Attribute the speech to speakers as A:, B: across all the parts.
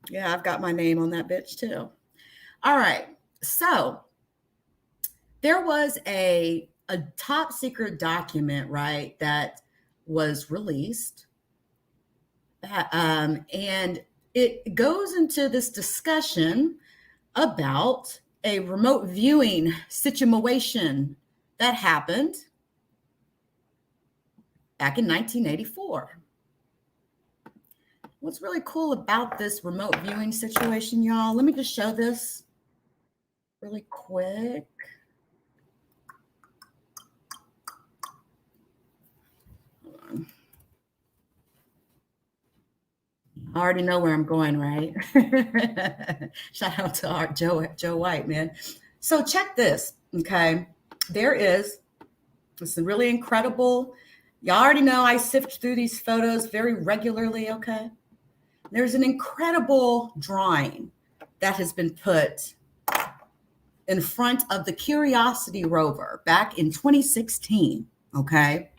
A: Yeah, I've got my name on that bitch too. All right. So there was a top secret document, right, that was released. And it goes into this discussion about a remote viewing situation that happened back in 1984. What's really cool about this remote viewing situation, y'all, let me just show this really quick. Hold on. I already know where I'm going, right? Shout out to our Joe White, man. So check this, okay? There is it's really incredible. Y'all already know I sift through these photos very regularly, okay? There's an incredible drawing that has been put in front of the Curiosity rover back in 2016, okay?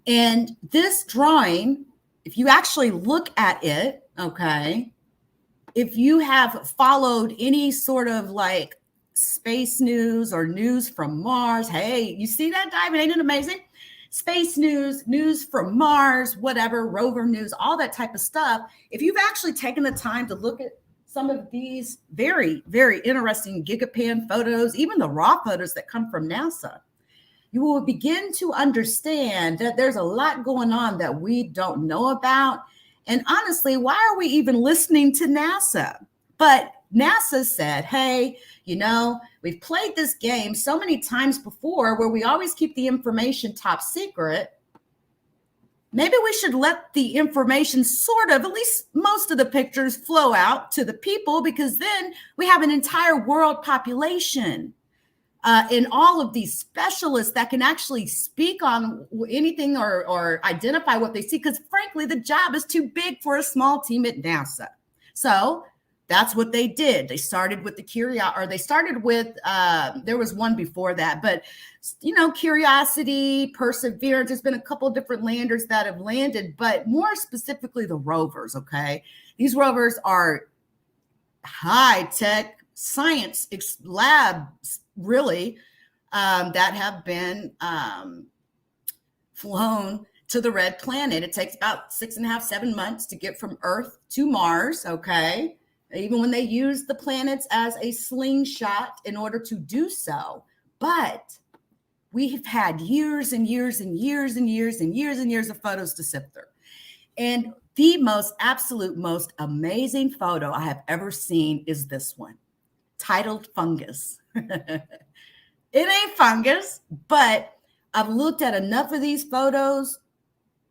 A: And this drawing, if you actually look at it, okay, if you have followed any sort of like space news or news from Mars, hey, you see that diamond? Ain't it amazing? Space news, news from Mars, whatever, rover news, all that type of stuff. If you've actually taken the time to look at some of these very, very interesting gigapan photos, even the raw photos that come from NASA, you will begin to understand that there's a lot going on that we don't know about. And honestly, why are we even listening to NASA? But NASA said, hey, we've played this game so many times before where we always keep the information top secret. Maybe we should let the information sort of, at least most of the pictures, flow out to the people, because then we have an entire world population and all of these specialists that can actually speak on anything or identify what they see, because frankly, the job is too big for a small team at NASA. So that's what they did. They started with there was one before that, but Curiosity, Perseverance, there's been a couple of different landers that have landed, but more specifically the rovers, okay? These rovers are high-tech science labs, really, that have been flown to the red planet. It takes about 6.5, 7 months to get from Earth to Mars, okay? Even when they use the planets as a slingshot in order to do so. But we've had years and years and years and years and years and years of photos to sift through. And the most amazing photo I have ever seen is this one, titled Fungus. It ain't fungus, but I've looked at enough of these photos,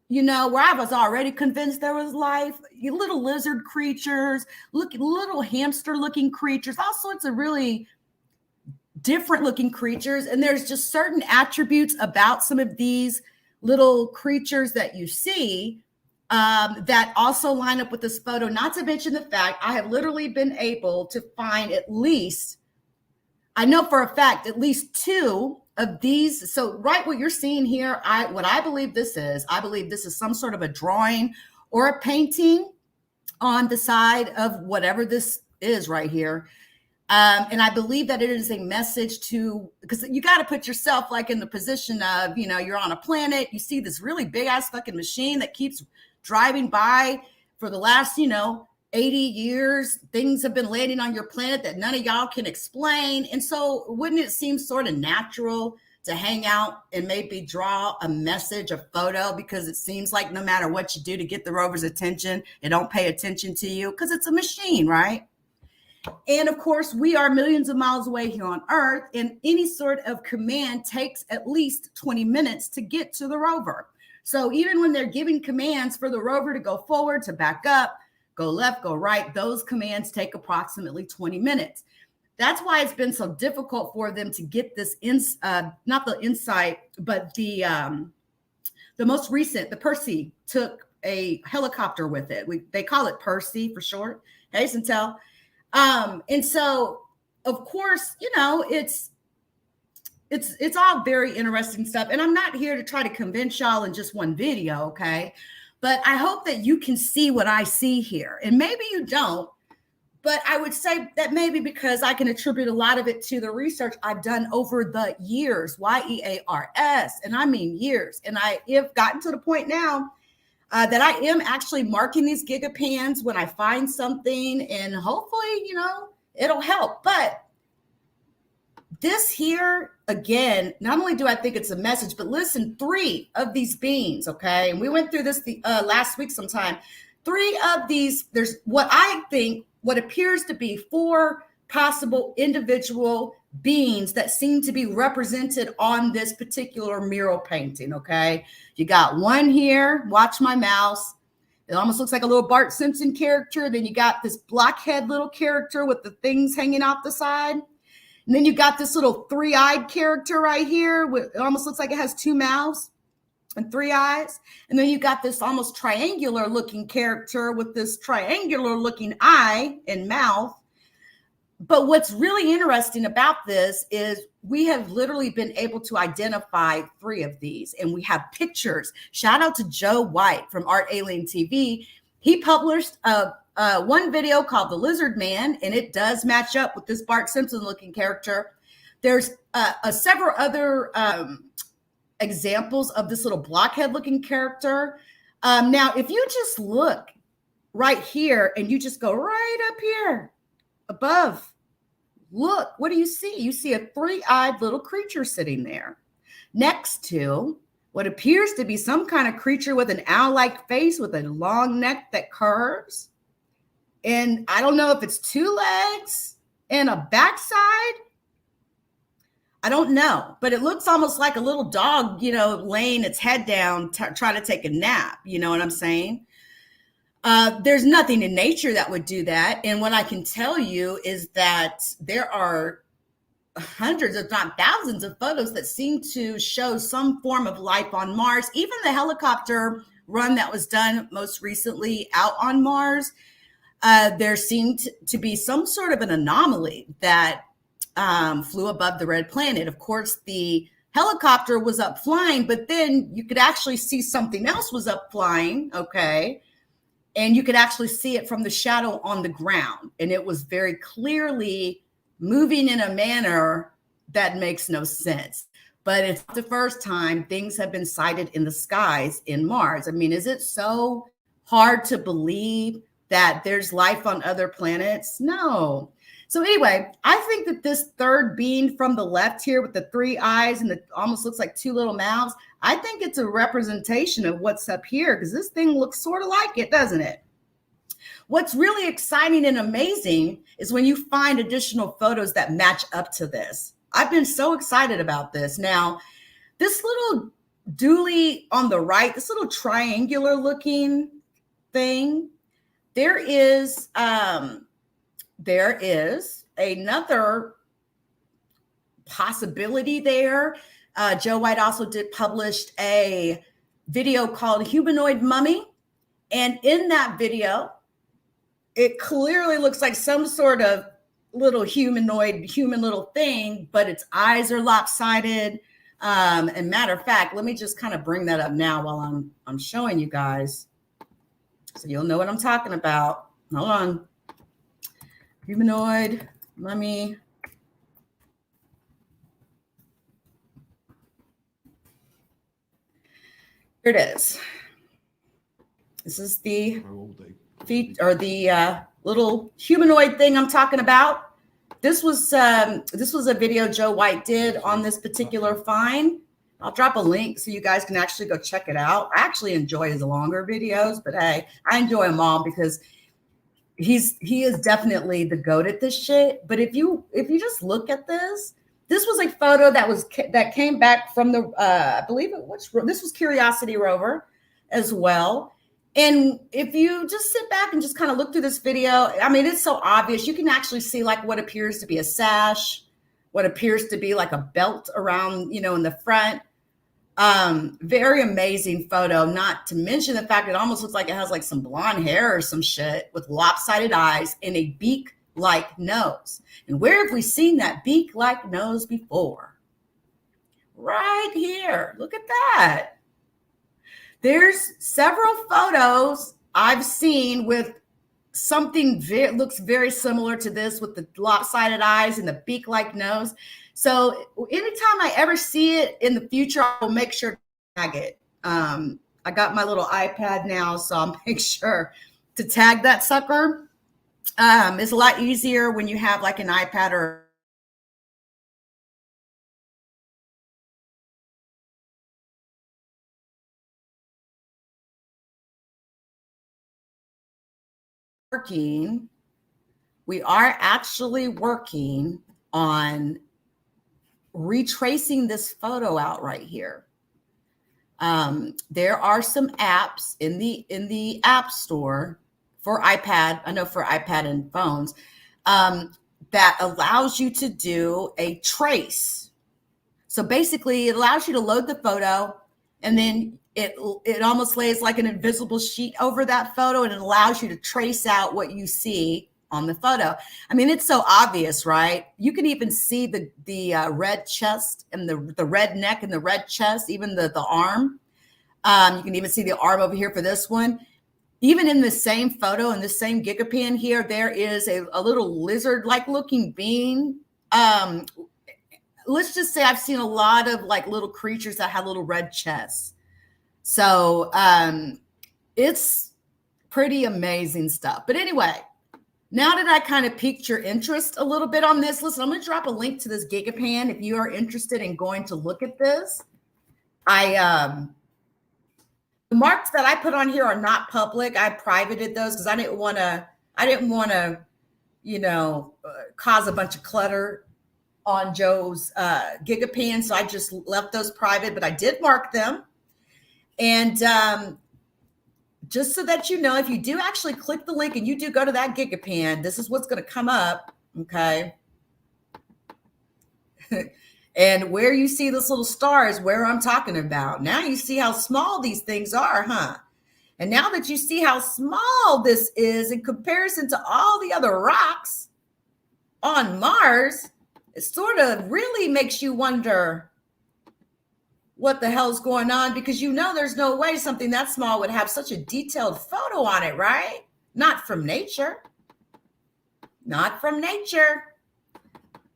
A: where I was already convinced there was life. Little lizard creatures, little hamster-looking creatures, all sorts of really different-looking creatures. And there's just certain attributes about some of these little creatures that you see that also line up with this photo, not to mention the fact I have literally been able to find at least 2 of these. So right, what you're seeing here, I believe this is some sort of a drawing or a painting on the side of whatever this is right here. And I believe that it is a message because you got to put yourself like in the position of, you're on a planet, you see this really big ass fucking machine that keeps driving by for the last, 80 years. Things have been landing on your planet that none of y'all can explain. And so wouldn't it seem sort of natural to hang out and maybe draw a message, a photo, because it seems like no matter what you do to get the rover's attention, it don't pay attention to you because it's a machine, right? And of course, we are millions of miles away here on Earth, and any sort of command takes at least 20 minutes to get to the rover. So even when they're giving commands for the rover to go forward, to back up, go left, go right, those commands take approximately 20 minutes. That's why it's been so difficult for them to get this, not the insight, but the most recent, the Percy took a helicopter with it. They call it Percy for short. Hey, Centel. And so, of course, it's all very interesting stuff. And I'm not here to try to convince y'all in just one video, okay? But I hope that you can see what I see here. And maybe you don't, But I would say that maybe because I can attribute a lot of it to the research I've done over the years, years, and I mean years. And I have gotten to the point now that I am actually marking these gigapans when I find something, and hopefully, it'll help. But this here, again, not only do I think it's a message, but listen, 3 of these beings, okay? And we went through this last week sometime. 3 of these, there's what appears to be 4 possible individual beings that seem to be represented on this particular mural painting, okay? You got one here, watch my mouse. It almost looks like a little Bart Simpson character. Then you got this blockhead little character with the things hanging off the side. And then you got this little 3-eyed character right here. It almost looks like it has 2 mouths and 3 eyes. And then you got this almost triangular looking character with this triangular looking eye and mouth. But what's really interesting about this is we have literally been able to identify 3 of these, and we have pictures. Shout out to Joe White from Art Alien TV. He published one video called The Lizard Man, and it does match up with this Bart Simpson looking character. There's several other examples of this little blockhead looking character. Now, if you just look right here and you just go right up here above, look, what do you see? You see a 3-eyed little creature sitting there next to what appears to be some kind of creature with an owl-like face with a long neck that curves. And I don't know if it's 2 legs and a backside. I don't know, but it looks almost like a little dog, laying its head down, trying to take a nap. You know what I'm saying? There's nothing in nature that would do that. And what I can tell you is that there are hundreds, if not thousands, of photos that seem to show some form of life on Mars. Even the helicopter run that was done most recently out on Mars, there seemed to be some sort of an anomaly that flew above the red planet. Of course, the helicopter was up flying, but then you could actually see something else was up flying, okay? And you could actually see it from the shadow on the ground. And it was very clearly moving in a manner that makes no sense. But it's the first time things have been sighted in the skies in Mars. I mean, is it so hard to believe that there's life on other planets? No. So anyway, I think that this 3rd being from the left here with the 3 eyes and it almost looks like 2 little mouths, I think it's a representation of what's up here, because this thing looks sort of like it, doesn't it? What's really exciting and amazing is when you find additional photos that match up to this. I've been so excited about this. Now, this little dually on the right, this little triangular looking thing, there is another possibility there. Joe White also published a video called Humanoid Mummy. And in that video, it clearly looks like some sort of little human little thing, but its eyes are lopsided. And matter of fact, let me just kind of bring that up now while I'm showing you guys, so you'll know what I'm talking about. Hold on. Humanoid mummy. Here it is. This is the feet, or the little humanoid thing I'm talking about. This was a video Joe White did on this particular find. I'll drop a link so you guys can actually go check it out. I actually enjoy his longer videos, but hey, I enjoy them all because he is definitely the GOAT at this shit. But if you just look at this was a photo that came back from the I believe this was Curiosity rover as well. And if you just sit back and just kind of look through this video, I mean, it's so obvious. You can actually see like what appears to be a sash, what appears to be like a belt around, in the front. Very amazing photo, not to mention the fact it almost looks like it has like some blonde hair or some shit with lopsided eyes and a beak-like nose. And where have we seen that beak-like nose before? Right here. Look at that. There's several photos I've seen with something looks very similar to this with the lopsided eyes and the beak-like nose. So anytime I ever see it in the future, I will make sure to tag it. I got my little iPad now, so I'll make sure to tag that sucker. It's a lot easier when you have like an iPad or working. We are actually working on retracing this photo out right here. There are some apps in the App Store for iPad. I know for iPad and phones that allows you to do a trace. So basically, it allows you to load the photo, and then it almost lays like an invisible sheet over that photo, and it allows you to trace out what you see on the photo. I mean, it's so obvious, right? You can even see the red chest and the red neck and the red chest, even the arm. You can even see the arm over here for this one. Even in the same photo, in the same Gigapan here, there is a little lizard-like looking being. Let's just say I've seen a lot of like little creatures that have little red chests. So it's pretty amazing stuff. But anyway, now that I kind of piqued your interest a little bit on this, listen, I'm going to drop a link to this Gigapan if you are interested in going to look at this. The marks that I put on here are not public. I privated those because I didn't want to, cause a bunch of clutter on Joe's Gigapan. So I just left those private, but I did mark them. And just so that you know, if you do actually click the link and you do go to that Gigapan, this is what's going to come up. Okay. And where you see this little star is where I'm talking about. Now you see how small these things are, huh? And now that you see how small this is in comparison to all the other rocks on Mars, it sort of really makes you wonder what the hell's going on, because there's no way something that small would have such a detailed photo on it, right? Not from nature. Not from nature.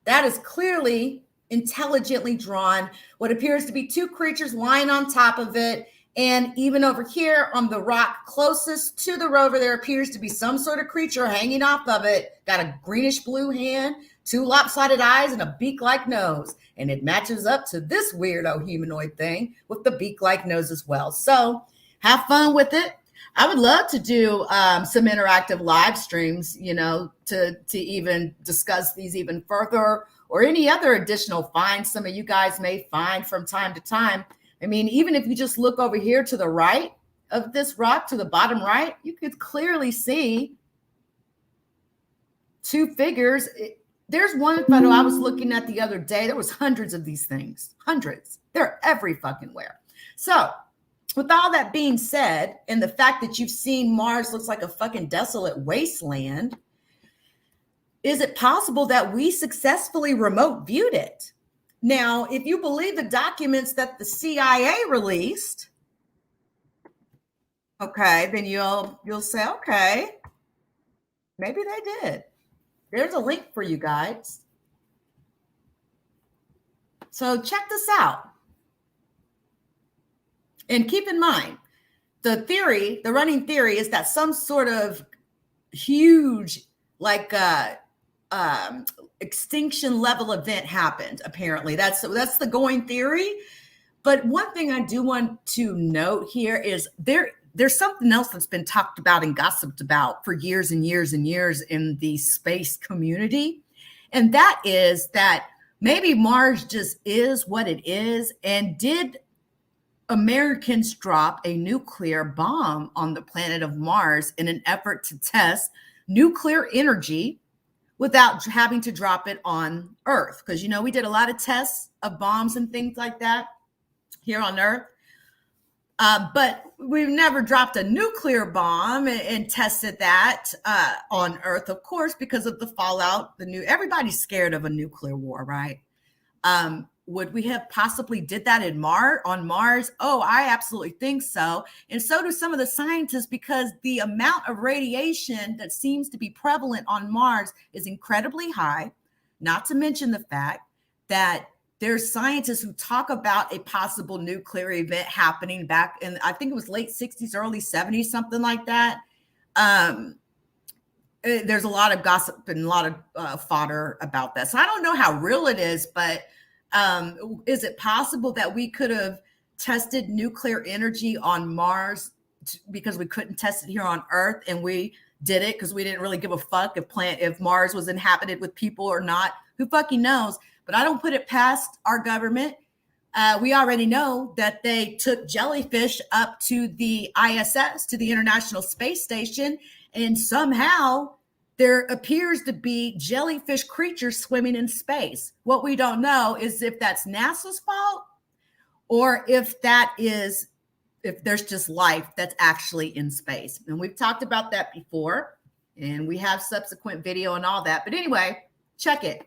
A: That is clearly intelligently drawn. What appears to be two creatures lying on top of it. And even over here on the rock closest to the rover, there appears to be some sort of creature hanging off of it. Got a greenish blue hand, two lopsided eyes, and a beak-like nose. And it matches up to this weirdo humanoid thing with the beak-like nose as well. So have fun with it. I would love to do some interactive live streams, to even discuss these even further, or any other additional finds some of you guys may find from time to time. I mean, even if you just look over here to the right of this rock, to the bottom right, you could clearly see two figures. There's one photo I was looking at the other day. There was hundreds of these things, hundreds. They're every fucking where. So with all that being said, and the fact that you've seen Mars looks like a fucking desolate wasteland, is it possible that we successfully remote viewed it? Now, if you believe the documents that the CIA released, okay, then you'll say, okay, maybe they did. There's a link for you guys. So check this out. And keep in mind, the running theory is that some sort of huge, like extinction level event happened. Apparently, that's the going theory. But one thing I do want to note here is there's something else that's been talked about and gossiped about for years and years and years in the space community, and that is that maybe Mars just is what it is, and did Americans drop a nuclear bomb on the planet of Mars in an effort to test nuclear energy without having to drop it on Earth? Because, we did a lot of tests of bombs and things like that here on Earth. But we've never dropped a nuclear bomb and tested that on Earth, of course, because of the fallout. Everybody's scared of a nuclear war, right? would we have possibly did that in on Mars? Oh, I absolutely think so. And so do some of the scientists, because the amount of radiation that seems to be prevalent on Mars is incredibly high, not to mention the fact that there's scientists who talk about a possible nuclear event happening back in, I think it was late 60s, early 70s, something like that. There's a lot of gossip and a lot of fodder about that. So I don't know how real it is, but is it possible that we could have tested nuclear energy on Mars because we couldn't test it here on Earth, and we did it because we didn't really give a fuck if Mars was inhabited with people or not? Who fucking knows? But I don't put it past our government. We already know that they took jellyfish up to the ISS, to the International Space Station, and somehow there appears to be jellyfish creatures swimming in space. What we don't know is if that's NASA's fault, or if there's just life that's actually in space. And we've talked about that before, and we have subsequent video and all that. But anyway, check it.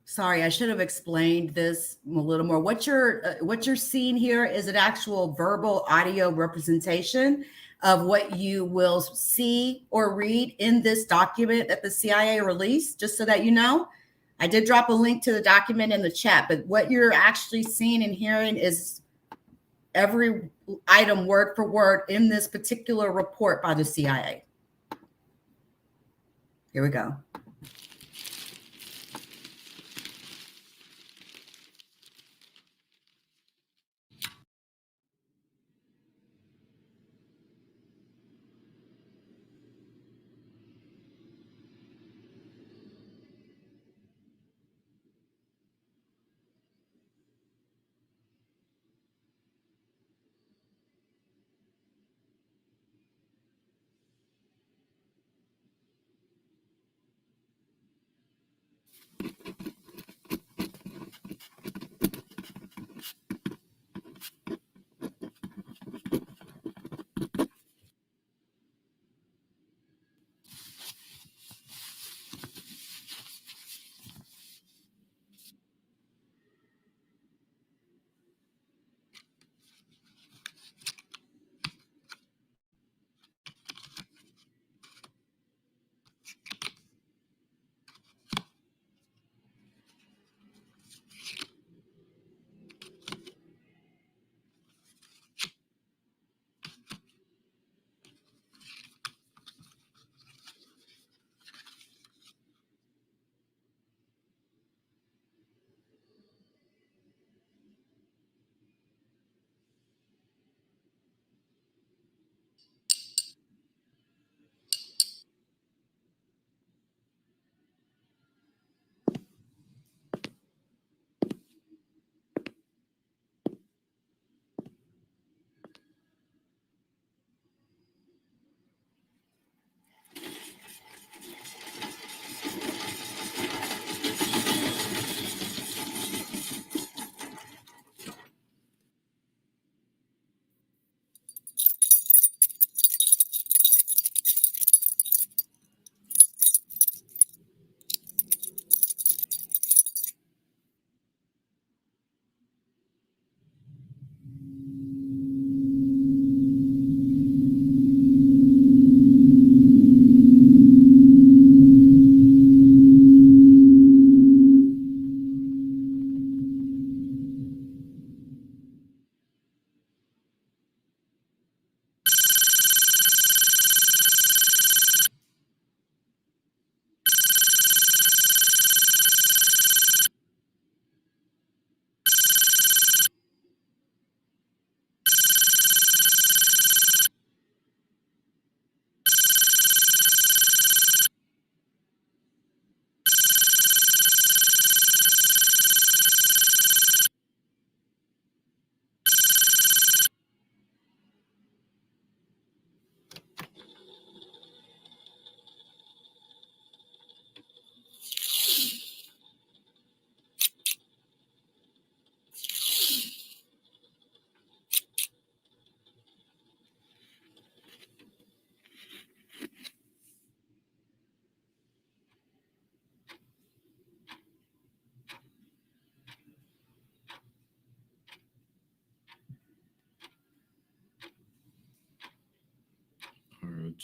A: Sorry, I should have explained this a little more. What you're seeing here is an actual verbal audio representation of what you will see or read in this document that the CIA released. Just so that you know, I did drop a link to the document in the chat, but what you're actually seeing and hearing is every item word for word in this particular report by the CIA. Here we go.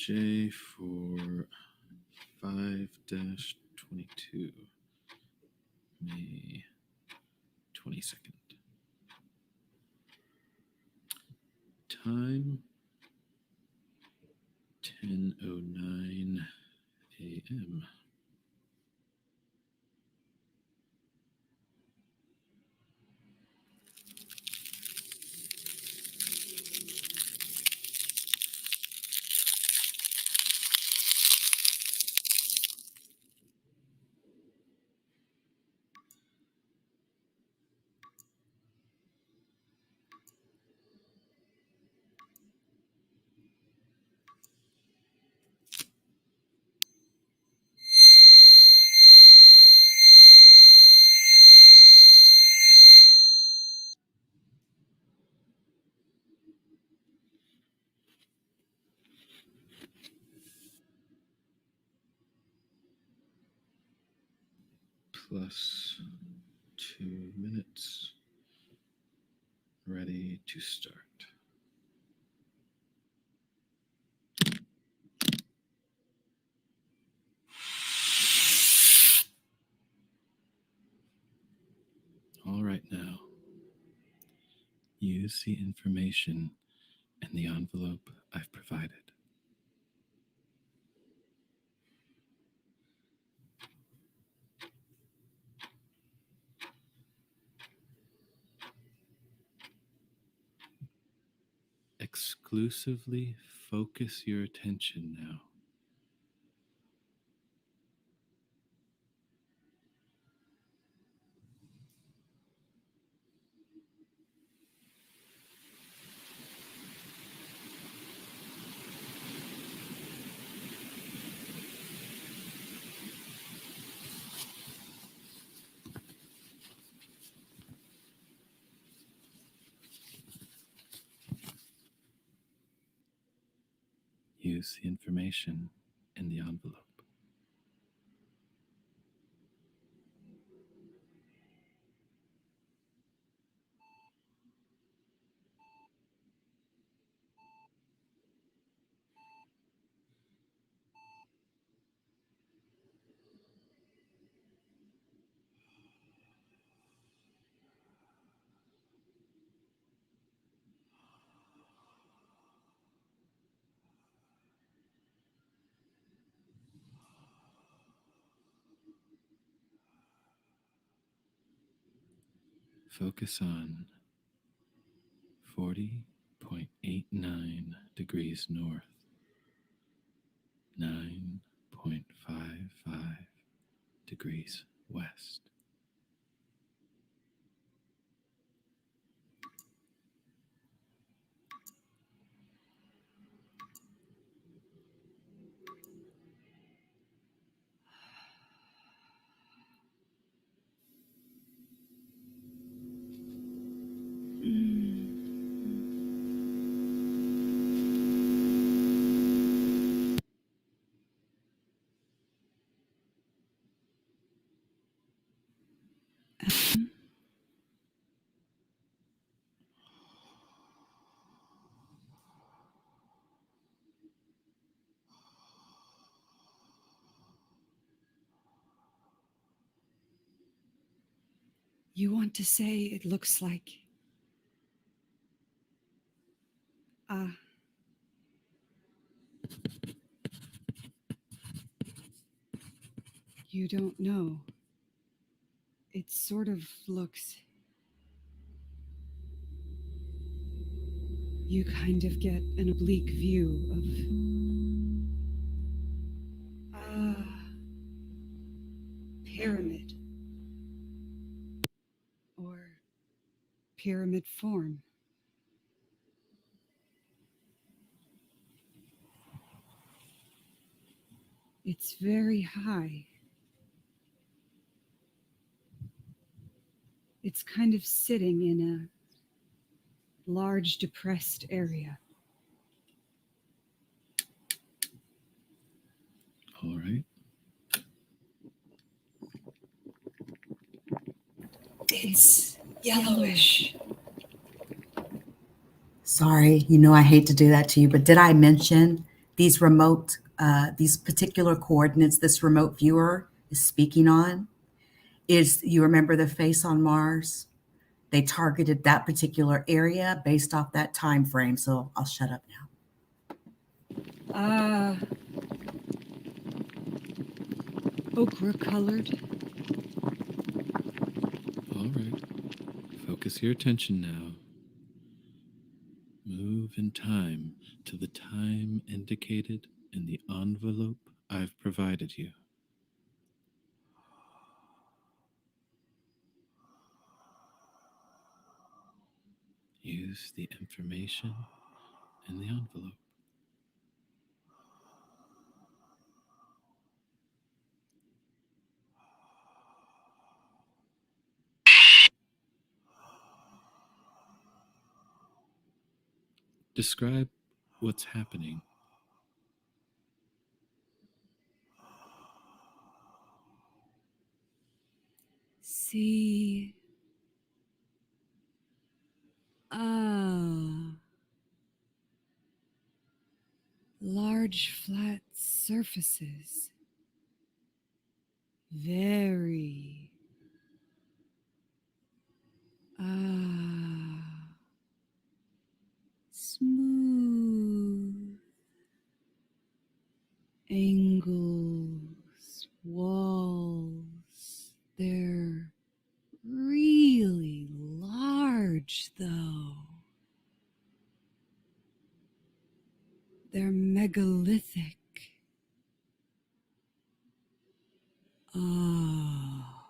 B: J for 5-22, May 22nd. Time 10:09 a.m. Plus 2 minutes. Ready to start. All right, now. Use the information in the envelope I've provided. Exclusively focus your attention now. Use the information in the envelope. Focus on 40.89 degrees north, 9.55 degrees west.
C: You want to say it looks like... You don't know. It sort of looks... You kind of get an oblique view of... pyramid. Or pyramid form. It's very high. It's kind of sitting in a large depressed area.
B: All right.
C: It's yellowish.
A: Sorry, I hate to do that to you, but did I mention these particular coordinates this remote viewer is speaking on is, you remember the face on Mars? They targeted that particular area based off that time frame. So I'll shut up now.
C: Ochre colored.
B: All right. Focus your attention now. Move in time to the time indicated in the envelope I've provided you. Use the information in the envelope. Describe what's happening.
C: See. Large flat surfaces. Very. Smooth. Angles, walls. They're really large, though. They're megalithic. Ah.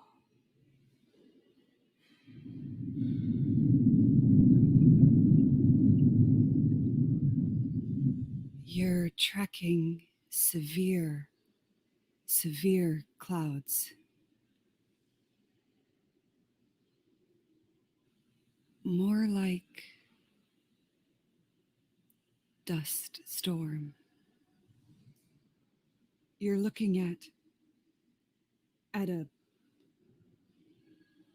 C: You're tracking severe clouds. More like dust storm. You're looking at a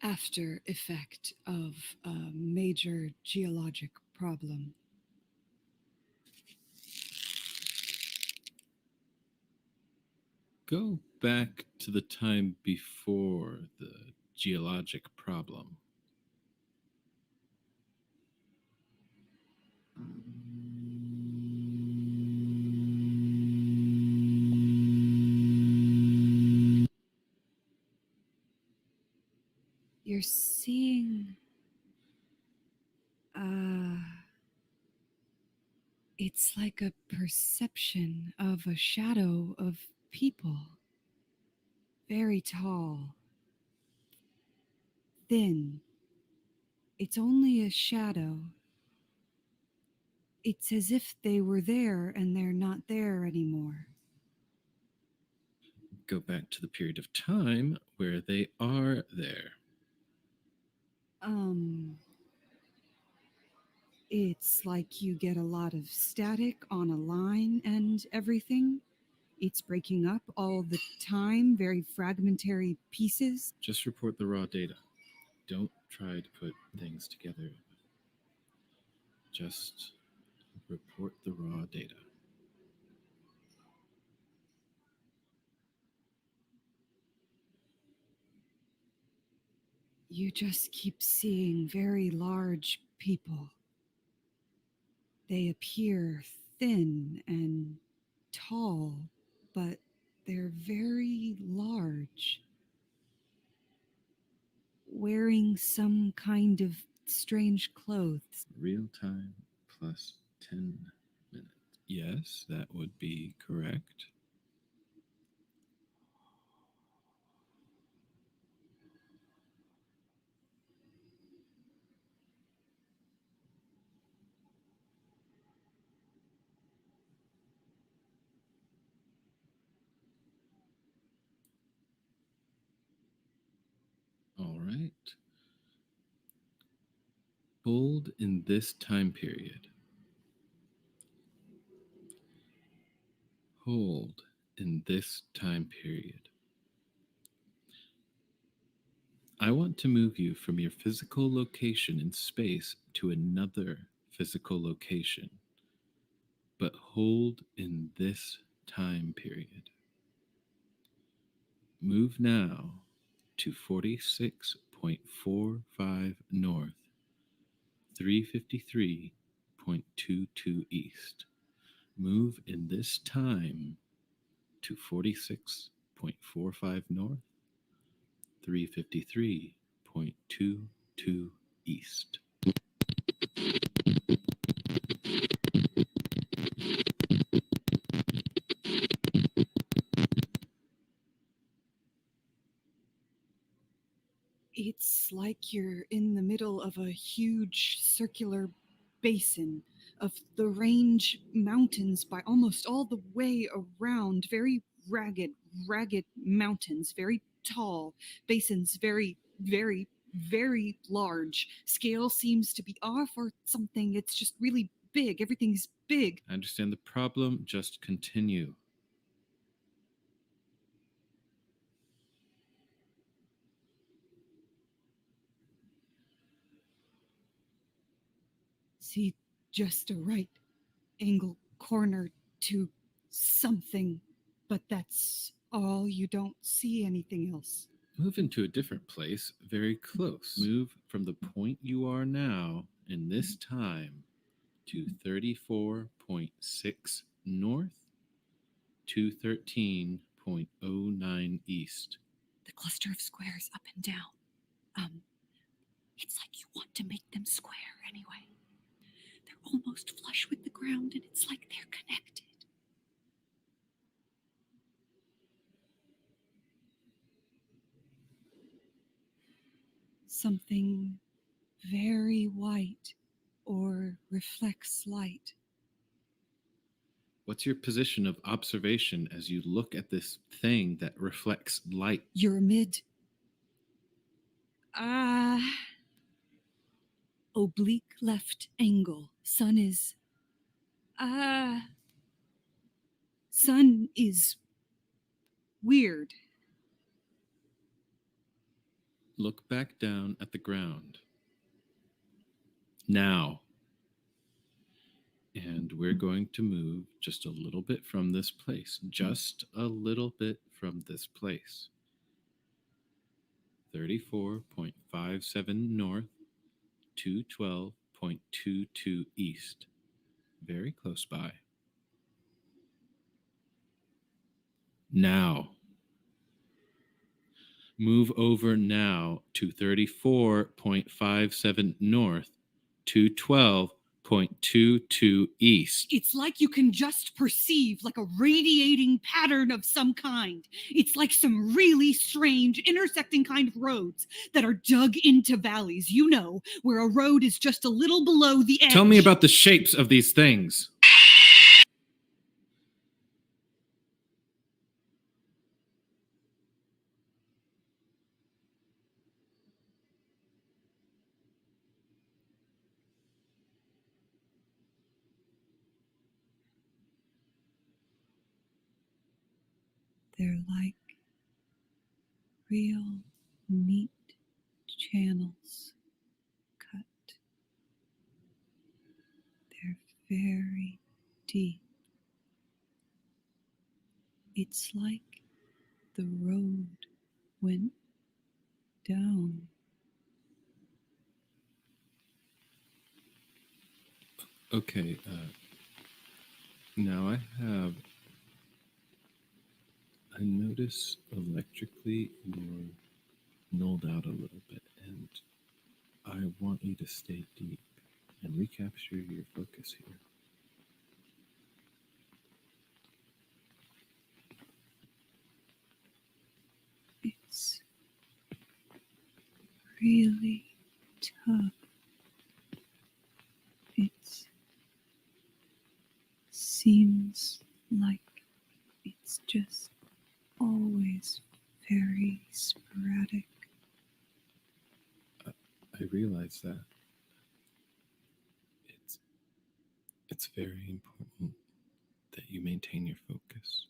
C: after effect of a major geologic problem.
B: Go back to the time before the geologic problem.
C: You're seeing it's like a perception of a shadow of people. Very tall, thin. It's only a shadow. It's as if they were there and they're not there anymore.
B: Go back to the period of time where they are there.
C: It's like you get a lot of static on a line and everything. It's breaking up all the time, very fragmentary pieces.
B: Just report the raw data. Don't try to put things together. Just report the raw data.
C: You just keep seeing very large people. They appear thin and tall, but they're very large, wearing some kind of strange clothes.
B: Real time plus 10 minutes. Yes, that would be correct. All right. Hold in this time period. Hold in this time period. I want to move you from your physical location in space to another physical location. but hold in this time period. Move now to 46.45 north, 353.22 east. Move in this time to 46.45 north, 353.22 east.
C: It's like you're in the middle of a huge circular basin of the range mountains by almost all the way around. Very ragged mountains, very tall basins, very large. Scale seems to be off or something. It's just really big. Everything's big.
B: I understand the problem. Just continue.
C: See just a right angle corner to something, but that's all. You don't see anything else.
B: Move into a different place very close. Move from the point you are now in this time to 34.6 north, 213.09 east.
C: The cluster of squares up and down. It's like you want to make them square anyway. They're almost flush with the ground, and it's like they're connected. Something very white or reflects light.
B: What's your position of observation as you look at this thing that reflects light?
C: You're mid. Oblique left angle. Sun is weird.
B: Look back down at the ground. Now. And we're going to move just a little bit from this place. Just a little bit from this place. 34.57 north, 212.22 east. Very close by. Now. Move over now to 34.57 north, 212.22 east.
C: It's like you can just perceive like a radiating pattern of some kind. It's like some really strange intersecting kind of roads that are dug into valleys, you know, where a road is just a little below the edge.
B: Tell me about the shapes of these things.
C: They're like real neat channels cut. They're very deep. It's like the road went down.
B: Okay, now I notice electrically you're nulled out a little bit, and I want you to stay deep and recapture your focus here.
C: It's really tough. It seems like it's just always very sporadic.
B: I realize that. It's very important that you maintain your focus.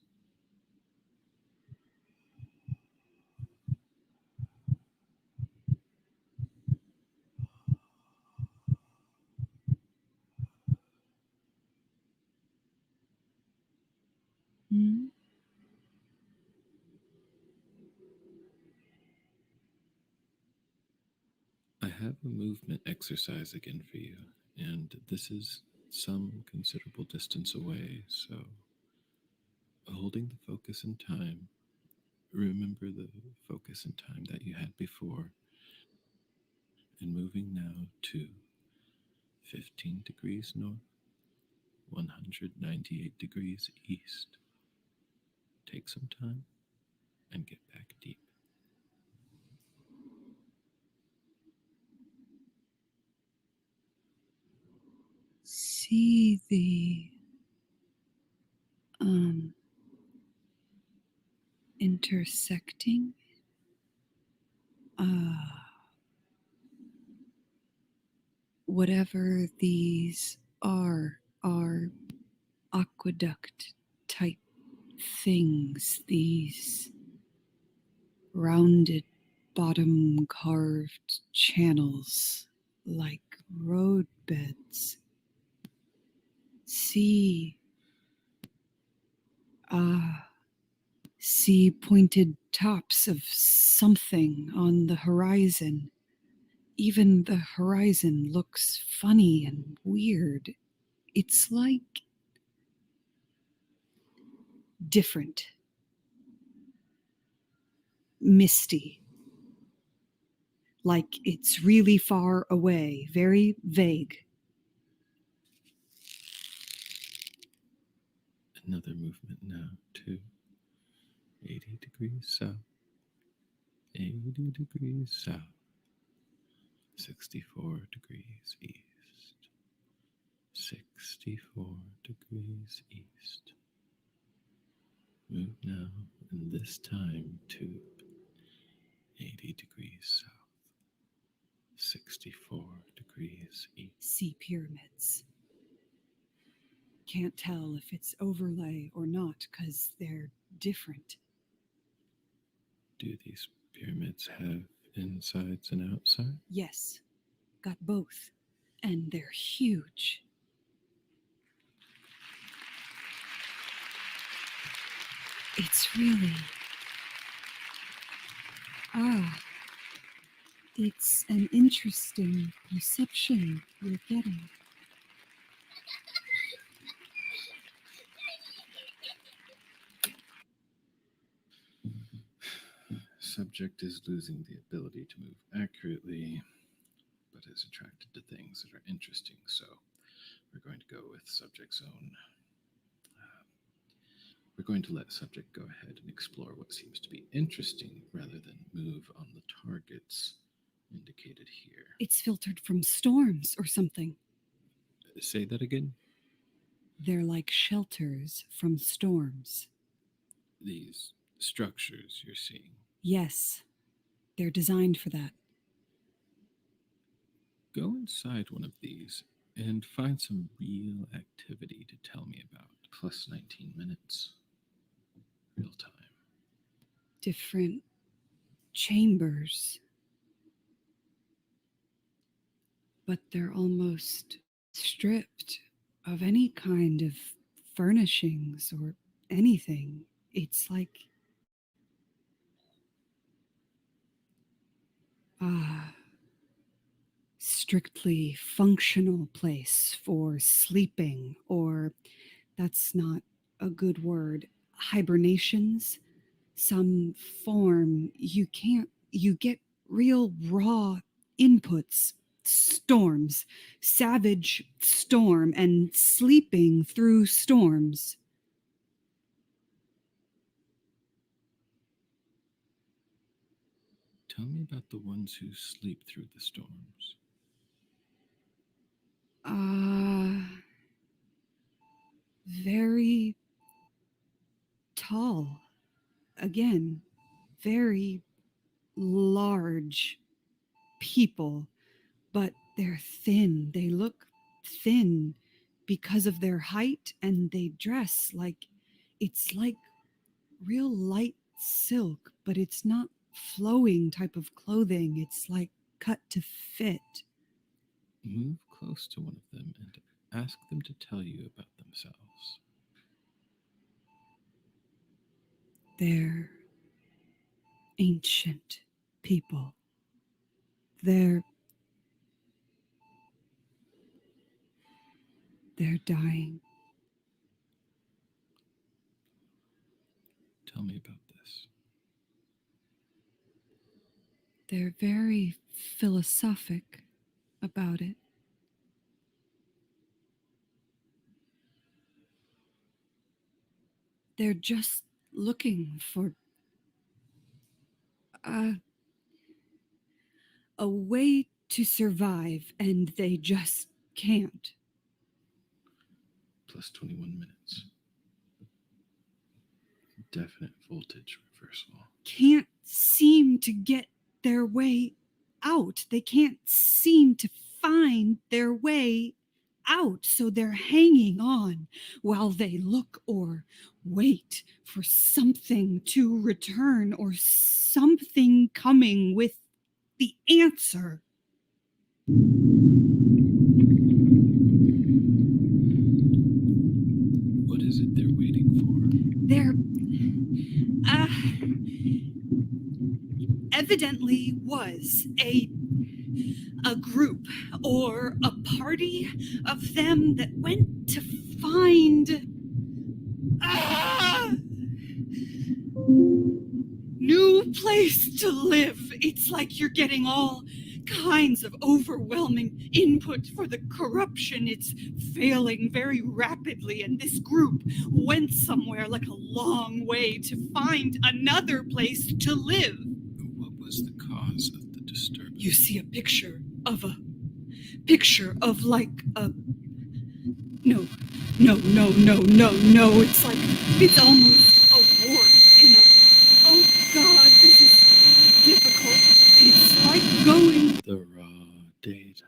B: have a movement exercise again for you, and this is some considerable distance away, so holding the focus in time, remember the focus in time that you had before, and moving now to 15 degrees north, 198 degrees east. Take some time and get back deep.
C: See the intersecting whatever these are aqueduct type things, these rounded bottom carved channels like road beds. See, see pointed tops of something on the horizon. Even the horizon looks funny and weird. It's like different, misty, like it's really far away, very vague.
B: Another movement now to 80 degrees south, 80 degrees south, 64 degrees east, 64 degrees east. Move now, and this time to 80 degrees south, 64 degrees east.
C: See pyramids. Can't tell if it's overlay or not because they're different.
B: Do these pyramids have insides and outsides?
C: Yes, got both. And they're huge. It's really... it's an interesting perception you're getting.
B: Subject is losing the ability to move accurately, but is attracted to things that are interesting, so we're going to go with subject's own. We're going to let subject go ahead and explore what seems to be interesting rather than move on the targets indicated here.
C: It's filtered from storms or something.
B: Say that again?
C: They're like shelters from storms.
B: These structures you're seeing.
C: Yes, they're designed for that.
B: Go inside one of these and find some real activity to tell me about. Plus 19 minutes. Real time.
C: Different chambers. But they're almost stripped of any kind of furnishings or anything. It's like strictly functional place for sleeping, or that's not a good word, hibernations, some form. You get real raw inputs, storms, savage storm, and sleeping through storms.
B: Tell me about the ones who sleep through the storms.
C: Very tall. Again, very large people, but they're thin. They look thin because of their height, and they dress like it's like real light silk, but it's not flowing type of clothing. It's like cut to fit.
B: Move close to one of them and ask them to tell you about themselves.
C: They're ancient people. They're They're dying.
B: Tell me about this.
C: They're very philosophic about it. They're just looking for a way to survive, and they just can't.
B: Plus 21 minutes. Definite voltage reversal.
C: Can't seem to get their way out. They can't seem to find their way out, so they're hanging on while they look or wait for something to return or something coming with the answer.
B: What is it they're waiting for?
C: There evidently was a group or a party of them that went to find new place to live. It's like you're getting all kinds of overwhelming input for the corruption. It's failing very rapidly, and this group went somewhere like a long way to find another place to live.
B: What was the cause of the disturbance?
C: You see a picture of like a no. It's like it's almost a wart in a oh god, this is difficult. It's like going
B: The raw data.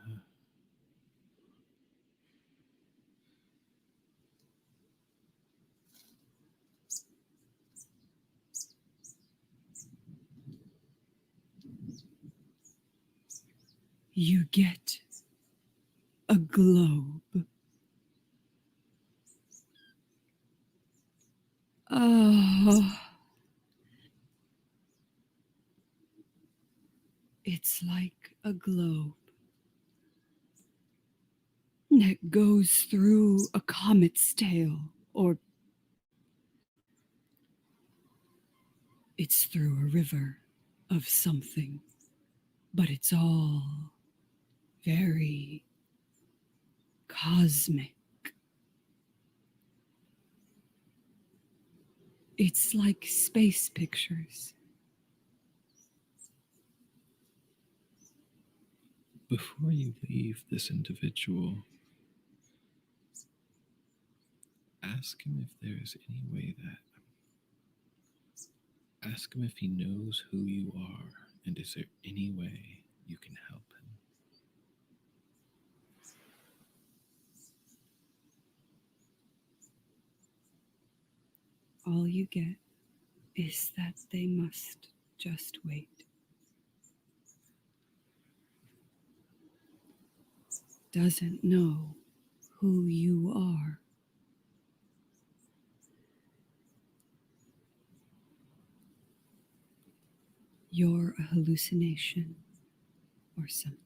C: you get a globe. Oh, it's like a globe that goes through a comet's tail, or it's through a river of something, but it's all very cosmic. It's like space pictures.
B: Before you leave this individual, ask him if there is any way ask him if he knows who you are, and is there any way you can help him?
C: All you get is that they must just wait. Doesn't know who you are. You're a hallucination or something.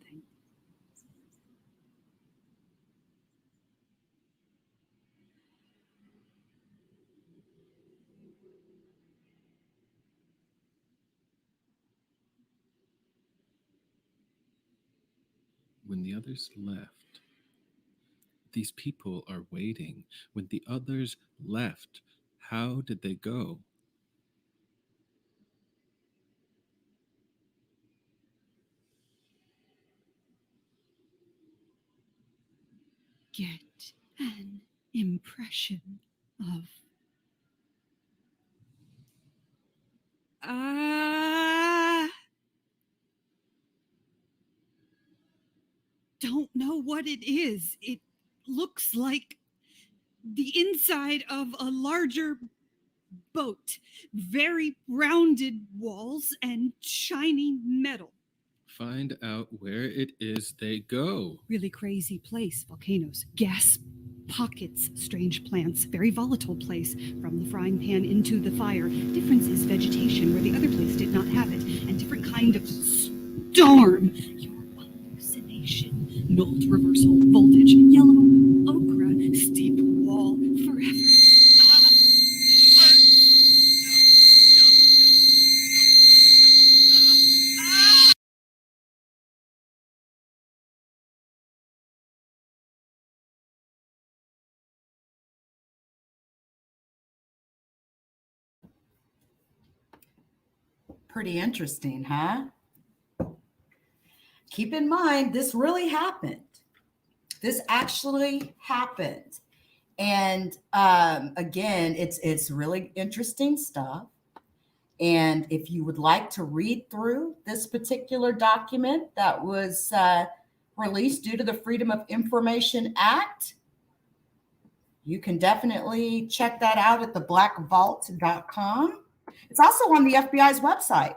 B: When the others left, these people are waiting. When the others left, how did they go?
C: Get an impression of don't know what it is. It looks like the inside of a larger boat. Very rounded walls and shiny metal.
B: Find out where it is they go.
C: Really crazy place. Volcanoes, gas pockets, strange plants, very volatile place. From the frying pan into the fire. Difference is vegetation where the other place did not have it. And different kind of storm. Your hallucination. Nulled reversal voltage. Yellow ochre
A: Pretty interesting, huh? Keep in mind, this really happened. This actually happened. And again, it's really interesting stuff. And if you would like to read through this particular document that was released due to the Freedom of Information Act, you can definitely check that out at theblackvault.com. It's also on the FBI's website.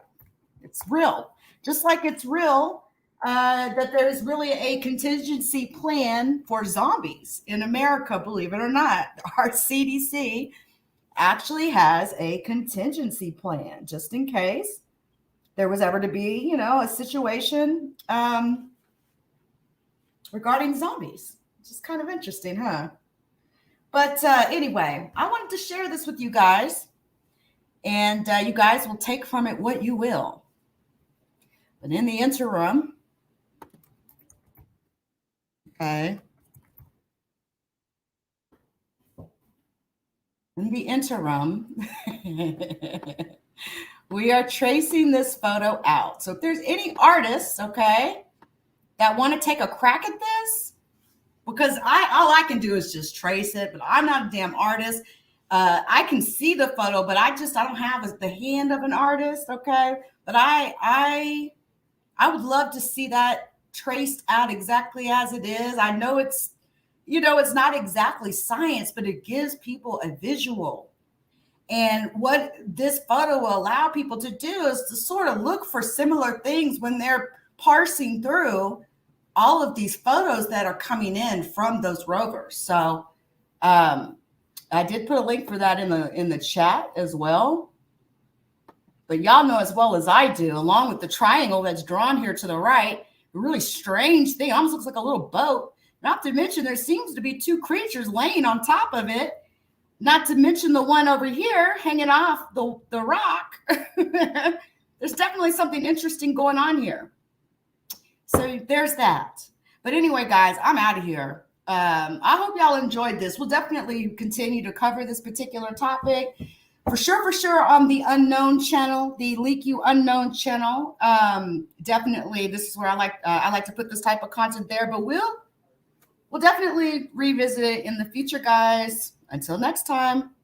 A: It's real. Just like it's real that there's really a contingency plan for zombies in America, believe it or not. Our CDC actually has a contingency plan just in case there was ever to be, a situation regarding zombies. It's just kind of interesting, huh? But anyway, I wanted to share this with you guys, and you guys will take from it what you will. But in the interim, okay, we are tracing this photo out. So if there's any artists, okay, that want to take a crack at this, because all I can do is just trace it, but I'm not a damn artist. I can see the photo, but I don't have the hand of an artist, okay? But I would love to see that traced out exactly as it is. I know it's not exactly science, but it gives people a visual. And what this photo will allow people to do is to sort of look for similar things when they're parsing through all of these photos that are coming in from those rovers. So I did put a link for that in the chat as well. But y'all know as well as I do, along with the triangle that's drawn here to the right, a really strange thing, almost looks like a little boat. Not to mention there seems to be two creatures laying on top of it. Not to mention the one over here hanging off the rock. There's definitely something interesting going on here. So there's that. But anyway, guys, I'm out of here. I hope y'all enjoyed this. We'll definitely continue to cover this particular topic. For sure, on the Unknown channel, the Leak You Unknown channel. Definitely, this is where I like to put this type of content there. But we'll definitely revisit it in the future, guys. Until next time.